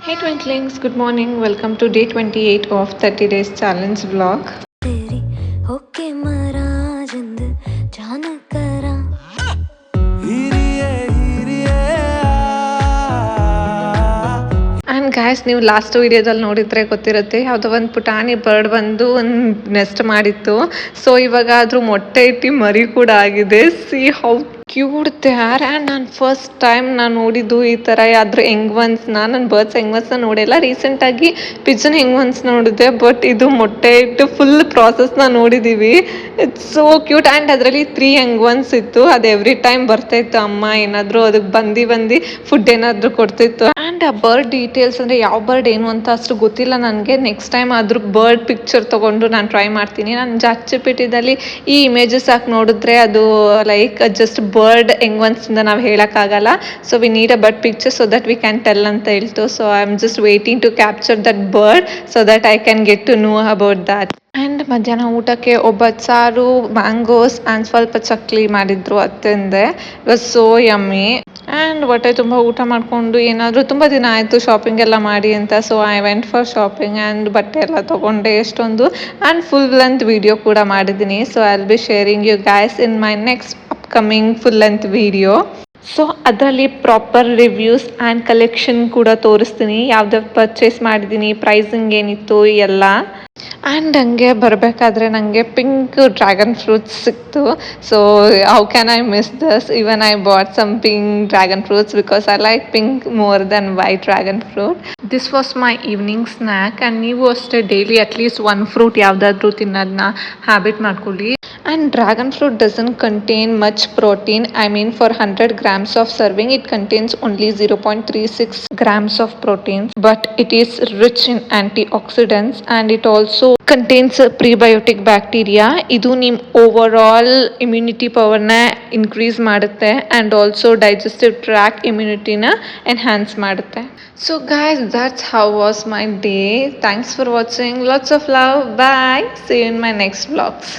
Hey Twinklings, good morning. Welcome to day 28 of 30 days challenge vlog. तेरी होके मरा जिंद जान करा ಆ್ಯಂಡ್ ಗಾಯ್ಸ್, ನೀವು ಲಾಸ್ಟ್ ವೀಡಿಯೋದಲ್ಲಿ ನೋಡಿದ್ರೆ ಗೊತ್ತಿರುತ್ತೆ, ಯಾವುದೋ ಒಂದು ಪುಟಾಣಿ ಬರ್ಡ್ ಬಂದು ಒಂದು ನೆಸ್ಟ್ ಮಾಡಿತ್ತು. ಸೊ ಇವಾಗ ಅದ್ರ ಮೊಟ್ಟೆ ಇಟ್ಟು ಮರಿ ಕೂಡ ಆಗಿದೆ. C how cute they are. And ನಾನು ಫಸ್ಟ್ ಟೈಮ್ ನಾನು ನೋಡಿದ್ದು ಈ ಥರ ಯಾವ್ದು ಎಂಗ್ವನ್ಸ್ನ. ನಾನು ಬರ್ಡ್ಸ್ ಎಂಗ್ವನ್ಸ್ನ ನೋಡಿಲ್ಲ. ರೀಸೆಂಟಾಗಿ ಪಿಜನ್ ಎಂಗ್ವನ್ಸ್ ನೋಡಿದೆ, ಬಟ್ ಇದು ಮೊಟ್ಟೆ ಇಟ್ಟು ಫುಲ್ ಪ್ರಾಸೆಸ್ನ ನೋಡಿದ್ದೀವಿ. It's so cute. ಆ್ಯಂಡ್ ಅದರಲ್ಲಿ 3 ಎಂಗ್ವನ್ಸ್ ಇತ್ತು. ಅದು ಎವ್ರಿ ಟೈಮ್ ಬರ್ತಾಯಿತ್ತು, ಅಮ್ಮ ಏನಾದರೂ ಅದಕ್ಕೆ ಬಂದು ಫುಡ್ ಏನಾದರೂ ಕೊಡ್ತಿತ್ತು. ಆ್ಯಂಡ್ ಆ ಬರ್ಡ್ ಡೀಟೇಲ್ಸ್ ಅಂದರೆ ಯಾವ ಬರ್ಡ್ ಏನು ಅಂತ ಅಷ್ಟು ಗೊತ್ತಿಲ್ಲ ನನಗೆ. ನೆಕ್ಸ್ಟ್ ಟೈಮ್ ಅದ್ರ ಬರ್ಡ್ ಪಿಕ್ಚರ್ ತೊಗೊಂಡು ನಾನು ಟ್ರೈ ಮಾಡ್ತೀನಿ. ನಾನು ಚಾಟ್‌ಜಿಪಿಟಿದಲ್ಲಿ ಈ ಇಮೇಜಸ್ ಹಾಕಿ ನೋಡಿದ್ರೆ ಅದು ಲೈಕ್ ಜಸ್ಟ್ ಬರ್ಡ್ ಎಂಗ್ವನ್ಸಿಂದ ನಾವು ಹೇಳೋಕ್ಕಾಗಲ್ಲ. So we need a bird picture so that we can tell ಅಂತ ಹೇಳ್ತು. So I am just waiting to capture that bird so that I can get to know about that. And ಮಧ್ಯಾಹ್ನ ಊಟಕ್ಕೆ ಒಬ್ಬಟ್ಟು ಸಾರು, mangoes and ಸ್ವಲ್ಪ ಚಕ್ಲಿ ಮಾಡಿದ್ರು, ಅದು ತಿಂದೆ. It was so yummy. And ಹೊಟ್ಟೆ ತುಂಬ ಊಟ ಮಾಡಿಕೊಂಡು ಏನಾದರೂ ತುಂಬ ದಿನ ಆಯಿತು ಶಾಪಿಂಗ್ ಎಲ್ಲ ಮಾಡಿ ಅಂತ. So I went for shopping and ಬಟ್ಟೆ ಎಲ್ಲ ತೊಗೊಂಡೆ ಎಷ್ಟೊಂದು. ಆ್ಯಂಡ್ ಫುಲ್ ಲೆಂತ್ ವಿಡಿಯೋ ಕೂಡ ಮಾಡಿದ್ದೀನಿ. So I will be sharing you guys in my next upcoming full length video. So ಅದರಲ್ಲಿ ಪ್ರಾಪರ್ ರಿವ್ಯೂಸ್ ಆ್ಯಂಡ್ ಕಲೆಕ್ಷನ್ ಕೂಡ ತೋರಿಸ್ತೀನಿ, ಯಾವ್ದು ಪರ್ಚೇಸ್ ಮಾಡಿದ್ದೀನಿ, ಪ್ರೈಸಿಂಗ್ ಏನಿತ್ತು ಎಲ್ಲ. ಆ್ಯಂಡ್ ಹಂಗೆ ಬರಬೇಕಾದ್ರೆ ನನಗೆ ಪಿಂಕ್ ಡ್ರ್ಯಾಗನ್ ಫ್ರೂಟ್ಸ್ ಸಿಕ್ತು. So how can I miss this. Even I bought some pink dragon fruits because I like pink more than white dragon fruit. This was my evening snack. And ನೀವು ಅಷ್ಟೇ daily at least 1 fruit ಯಾವುದಾದ್ರೂ ತಿನ್ನೋದನ್ನ habit ಮಾಡ್ಕೊಳ್ಳಿ. And dragon fruit doesn't contain much protein. I mean, for 100 grams of serving, it contains only 0.36 grams of protein. But it is rich in antioxidants and it also contains prebiotic bacteria. ಇದು ನಿಮ್ಮ overall immunity ಪವರ್ನ increase ಮಾಡುತ್ತೆ and also digestive track ಇಮ್ಯುನಿಟಿನ enhance ಮಾಡುತ್ತೆ. So guys, that's how was my day. Thanks for watching. Lots of love. Bye. See you in my next vlogs.